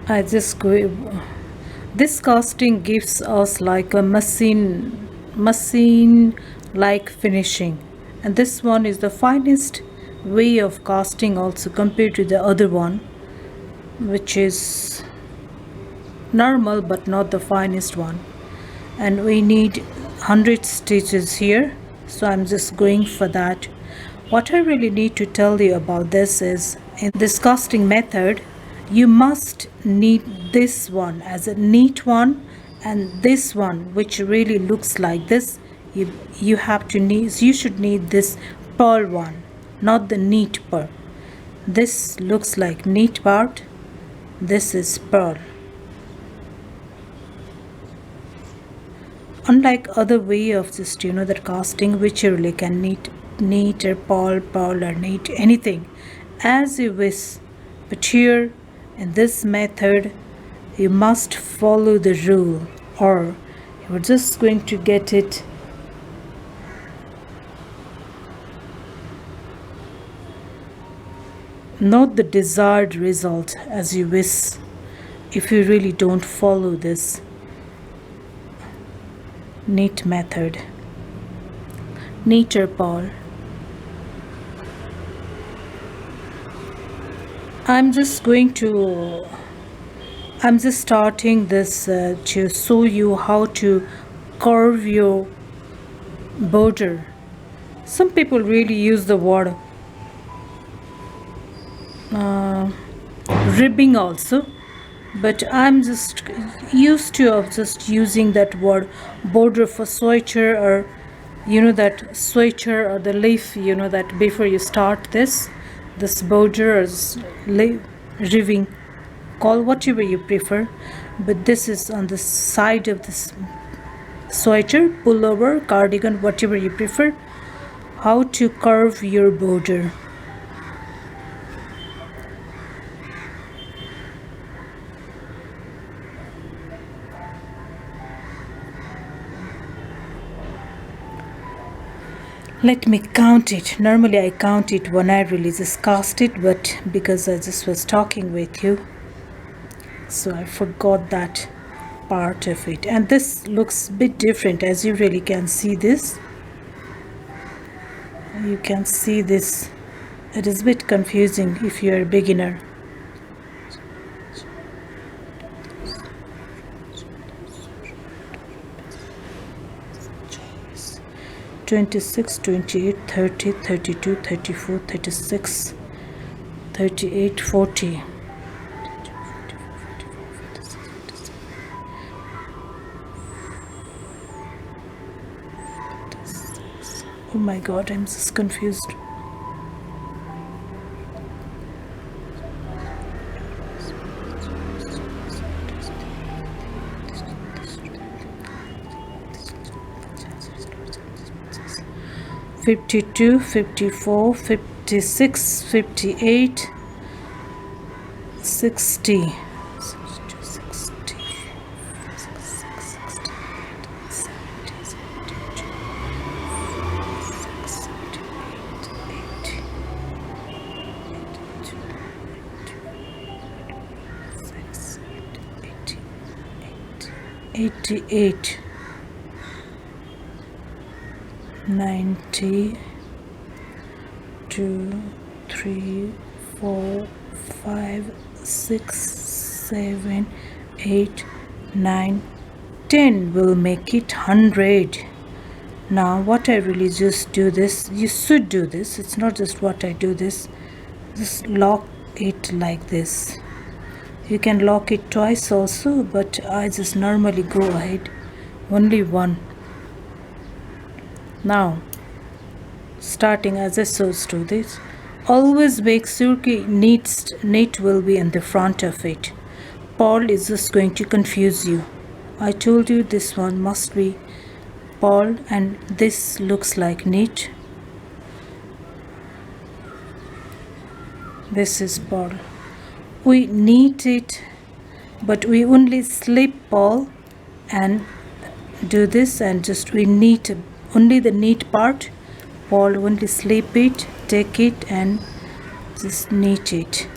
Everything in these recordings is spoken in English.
I just go. This casting gives us like a machine like finishing, and this one is the finest way of casting also compared to the other one, which is normal but not the finest one. And we need 100 stitches here, so I'm just going for that. What I really need to tell you about this is, in this casting method you must need this one as a neat one, and this one which really looks like this, you have to need, you should need this pearl one, not the neat pearl. This looks like neat part, this is pearl. Unlike other way of just that casting, which you really can neat or pearl or neat anything as you wish, but here in this method you must follow the rule, or you're just going to get it not the desired result as you wish if you really don't follow this neat method. Neater pearl. I'm just starting this to show you how to curve your border. Some people really use the word ribbing also, but I'm just used to of just using that word border for swatcher, or that swatcher or the leaf, that before you start this border or ribbing, call whatever you prefer, but this is on the side of this swatcher, pullover, cardigan, whatever you prefer, how to curve your border. Let me count it. Normally I count it when I really just cast it, but because I just was talking with you, so I forgot that part of it. And this looks a bit different, as you really can see this. You can see this. It is a bit confusing if you're a beginner. 26, 28, 30, 32, 34, 36, 38, 40. Oh my god, I'm just confused. $52, $54, $56, $58, $60. 88, 90, 2, 3, 4, 5, 6, 7, 8, 9, 10 will make it 100. Now what I really just do this, you should do this, it's not just what I do this, just lock it like this. You can lock it twice also, but I just normally go ahead only one. Now starting as I supposed to this, always make sure neat will be in the front of it. Pearl is just going to confuse you. I told you this one must be pearl, and this looks like neat. This is pearl. We neat it, but we only slip pearl and do this, and just we neat only the neat part. Pearl only slip it, take it and just neat it,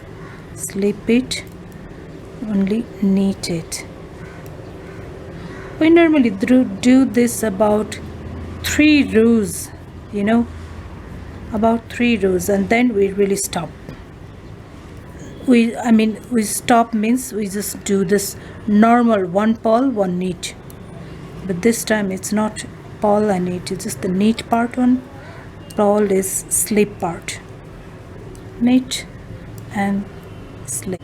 slip it only knit it. We normally do this about 3 rows, you know, about 3 rows, and then we really stop. We stop means we just do this normal 1 purl 1 knit, but this time it's not purl and knit, it's just the knit part one, purl is slip part, knit and slip.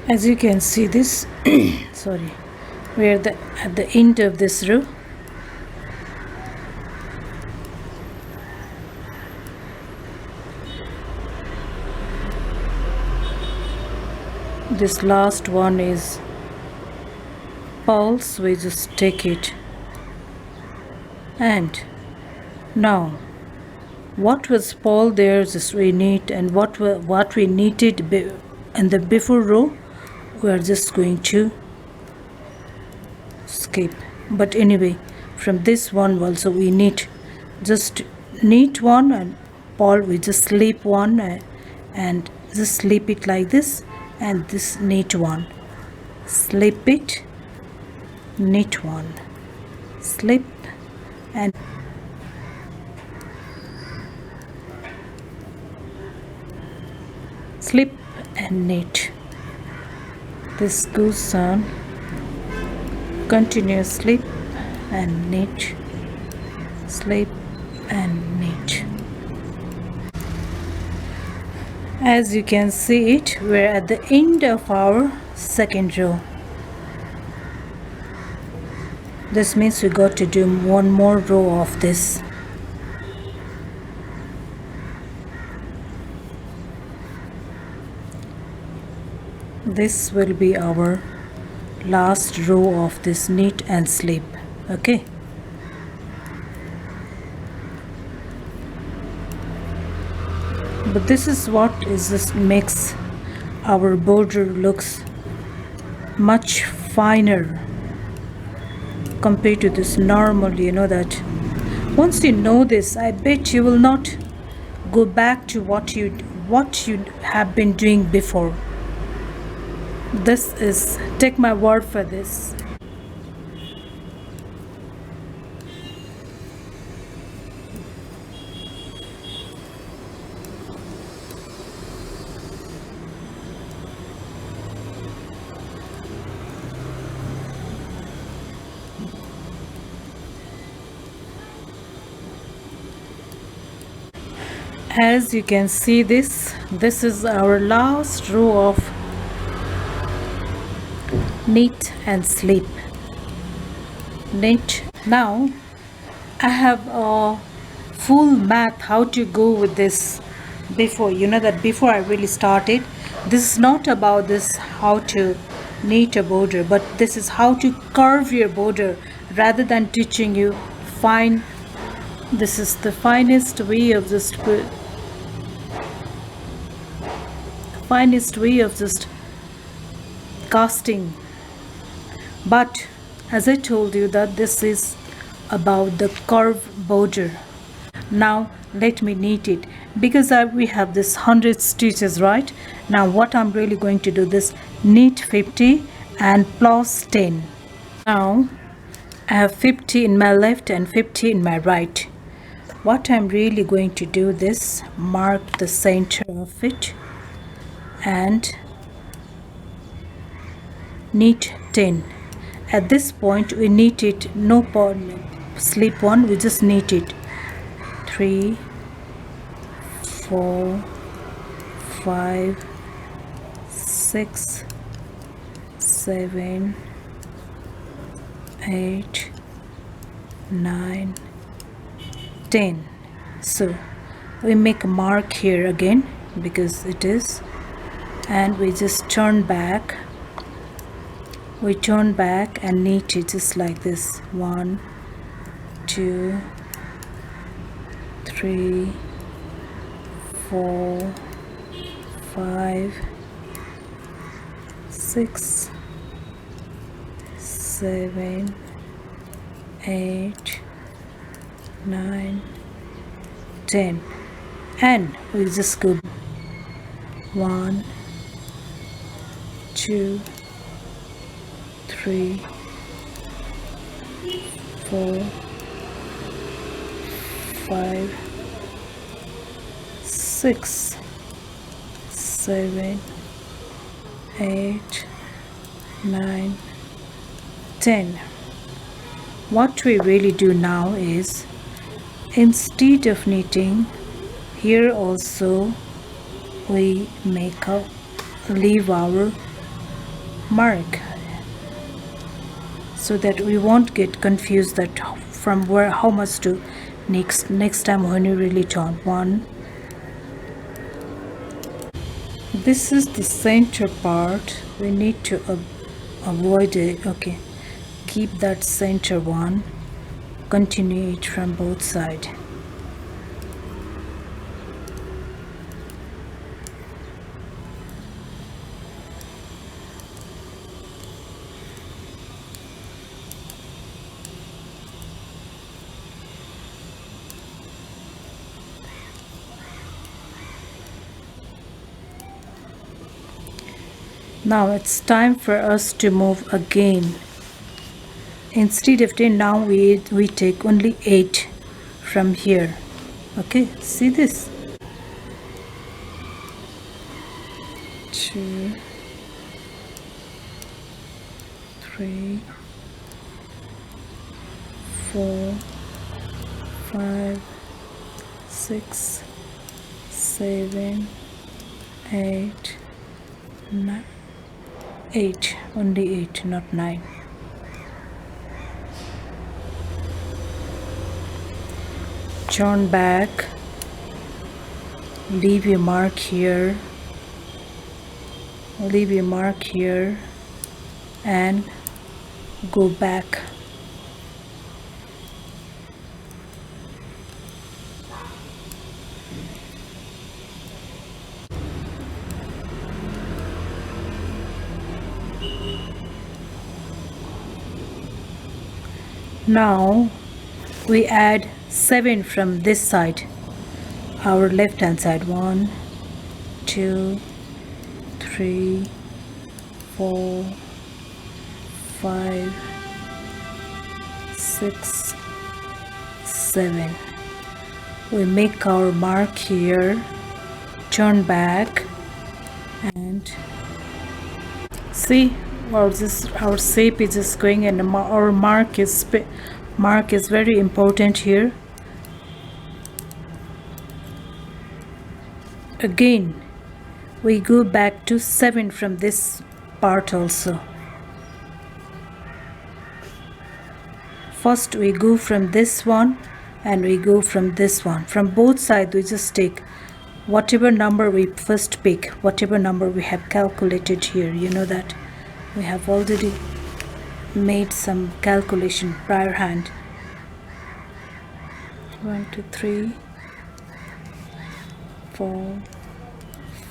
As you can see this sorry, we are at the end of this row. This last one is pulse, we just take it. And now what was purl there, just we knit, and what we knitted in the before row we are just going to skip. But anyway, from this one also we knit, just knit one and purl, we just slip one and just slip it like this, and this knit one, slip it, knit one, slip and slip and knit. This goes on continuous, slip and knit, slip and knit. As you can see it, we're at the end of our second row. This means we got to do one more row of this. This will be our last row of this knit and slip. Okay, but this is what is this makes our border looks much finer compared to this normal, you know that. Once you know this, I bet you will not go back to what you have been doing before. This is, take my word for this. As you can see this is our last row of knit and slip, knit. Now I have a full math how to go with this before, you know that before I really started. This is not about this how to knit a border, but this is how to curve your border rather than teaching you fine. This is the finest way of just casting. But as I told you that this is about the curve border. Now let me knit it, because we have this 100 stitches, right? Now what I'm really going to do, this knit 50 and plus 10. Now I have 50 in my left and 50 in my right. What I'm really going to do, this mark the center of it and knit 10. At this point we knit it, no slip one, we just knit it 3 4 5 6 7 8 9 10. So we make a mark here again because it is, and we just turn back. We turn back and knit it just like this, 1 2, 3, 4, 5, 6, 7, 8, 9, 10, and we just go 1, 2, 3, 4, 5, 6, 7, 8, 9, 10. What we really do now is, instead of knitting, here also we leave our mark, so that we won't get confused that from where how much to next time when you really turn. 1. This is the center part. We need to avoid it. Okay, keep that center one, continue it from both sides. Now it's time for us to move again. Instead of 10, now we take only 8 from here. Okay, see this? 2, 3, 4, 5, 6, 7, 8, 9. 8, only 8, not 9. Turn back, leave your mark here, and go back. Now we add 7 from this side, our left hand side. 1, 2, 3, 4, 5, 6, 7. We make our mark here, turn back, and see, our shape is just going, and our mark is very important here. Again we go back to 7 from this part also. First we go from this one and we go from this one. From both sides we just take whatever number we first pick, whatever number we have calculated here. You know that we have already made some calculation prior hand. 1, 2, 3, 4,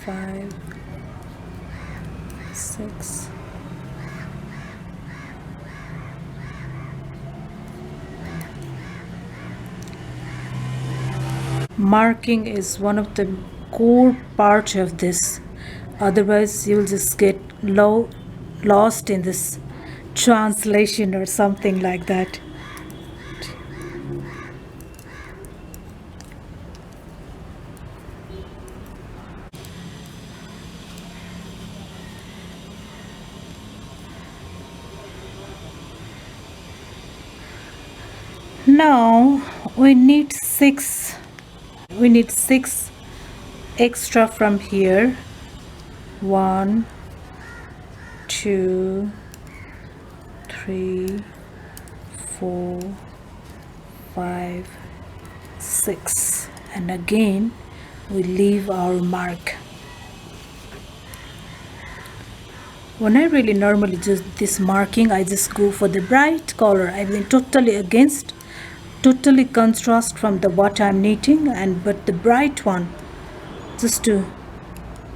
5, 6, marking is one of the core parts of this, otherwise you'll just get lost in this translation or something like that. Now we need 6 extra from here. 1, 2, 3, 4, 5, 6, and again we leave our mark. When I really normally do this marking, I just go for the bright color. I mean totally against totally contrast from the what I'm knitting, and but the bright one, just to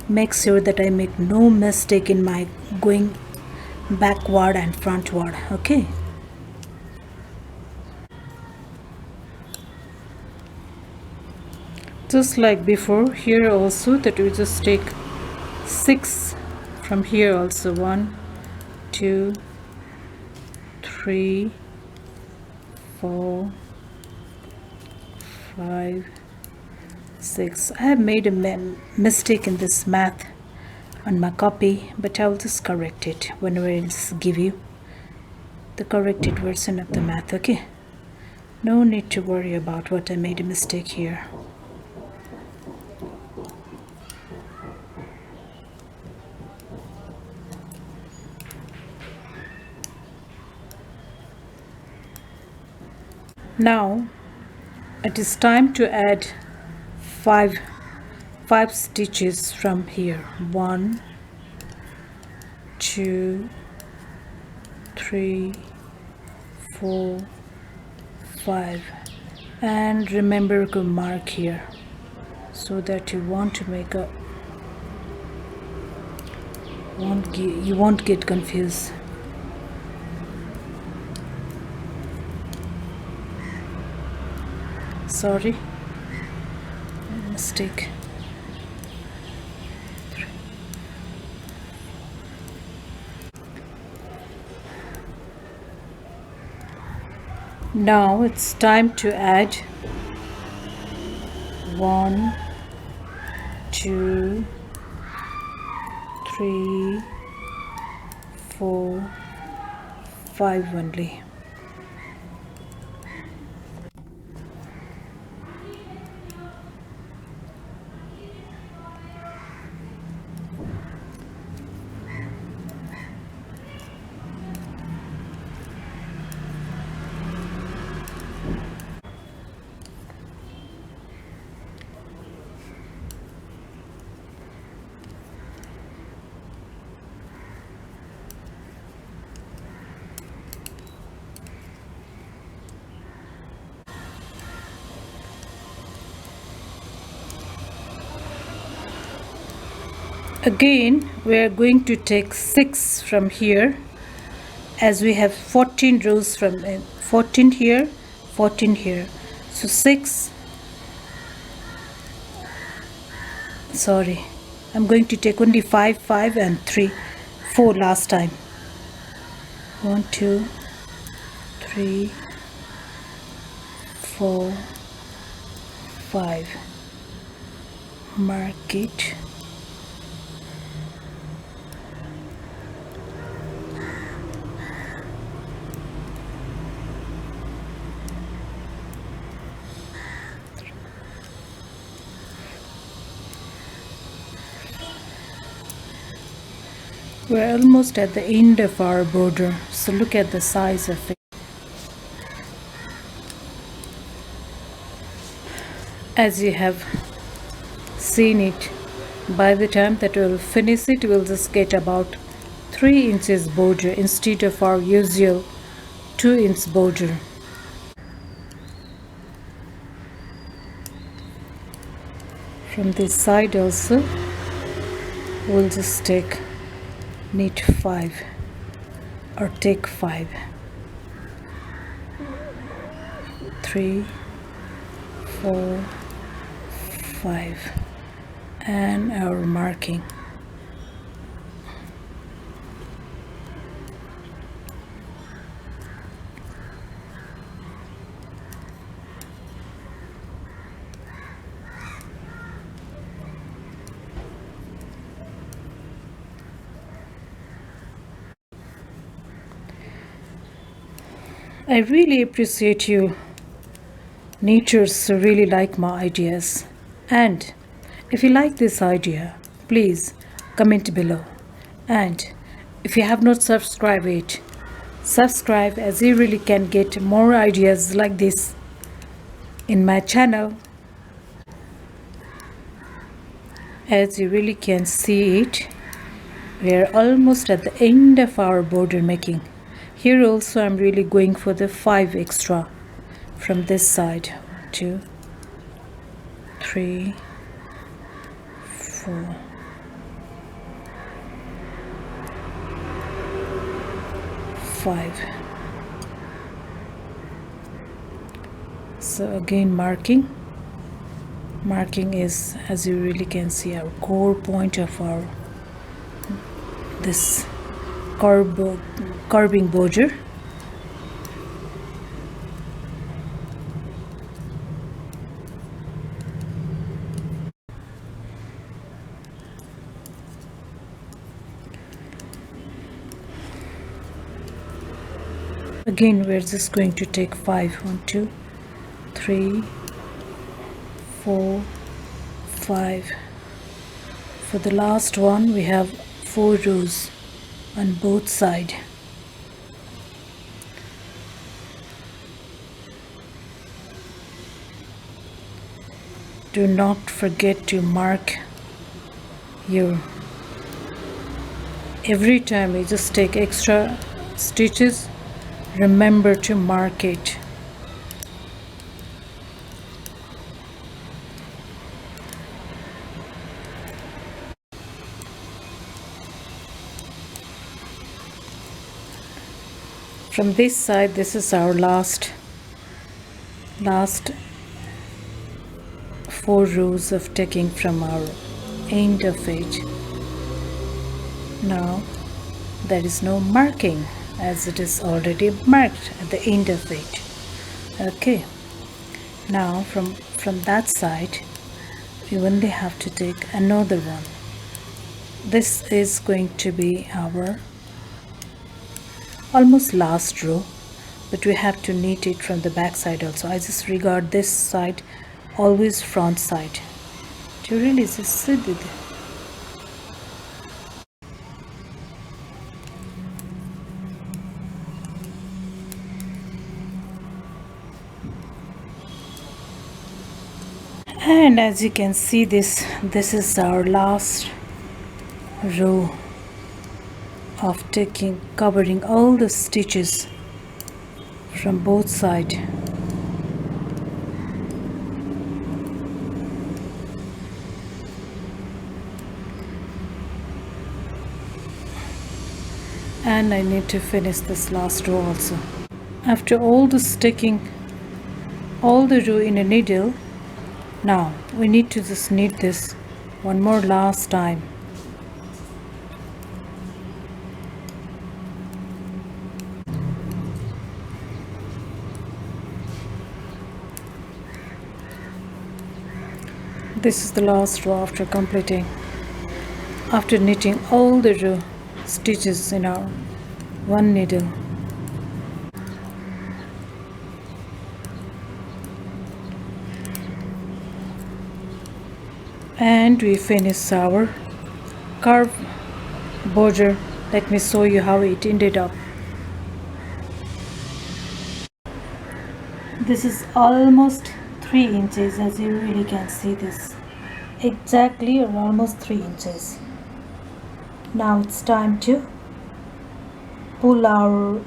make sure that I make no mistake in my going backward and frontward. Okay, just like before, here also that we just take 6 from here also. 1 2 3 4 5 6. I have made a mistake in this math on my copy, but I'll just correct it whenever I just give you the corrected version of the math. Okay, no need to worry about what I made a mistake here. Now it is time to add 5 stitches from here. 1 2 3 4 5, and remember to mark here so that you want to make a you won't get confused. Sorry, mistake. Now it's time to add 1 2 3 4 5 only. Again, we are going to take 6 from here, as we have 14 rows from 14 here, 14 here. So 6, sorry, I'm going to take only 5, 5 and 3, 4 last time. 1 2 3 4 5. Mark it. We're almost at the end of our border, so look at the size of it. As you have seen it, by the time that we'll finish it, we'll just get about 3 inches border instead of our usual 2-inch border. From this side also, we'll just knit 5 or take 5, 3 4 5, and our marking. I really appreciate you knitters who really like my ideas, and if you like this idea, please comment below, and if you have not subscribed it, subscribe, as you really can get more ideas like this in my channel. As you really can see it, we are almost at the end of our border making. Here also I'm really going for the 5 extra from this side. 2, 3, 4, 5. So again marking is, as you really can see, our core point of our this carving border. Again we're just going to take 5. 1, 2, 3, 4, 5. For the last one we have 4 rows on both sides. Do not forget to mark your, every time you just take extra stitches, remember to mark it. From this side, this is our last 4 rows of taking from our end of it. Now there is no marking, as it is already marked at the end of it. Okay, now from that side we only have to take another one. This is going to be our almost last row, but we have to knit it from the back side also. I just regard this side always front side. Do you really just see it? And as you can see, this is our last row of covering all the stitches from both sides. And I need to finish this last row also. After all the sticking all the row in a needle, now we need to just knit this one more last time. This is the last row after knitting all the row stitches in our one needle. And we finish our curve border. Let me show you how it ended up. This is almost 3 inches, as you really can see this. Exactly, or almost 3 inches. Now it's time to pull our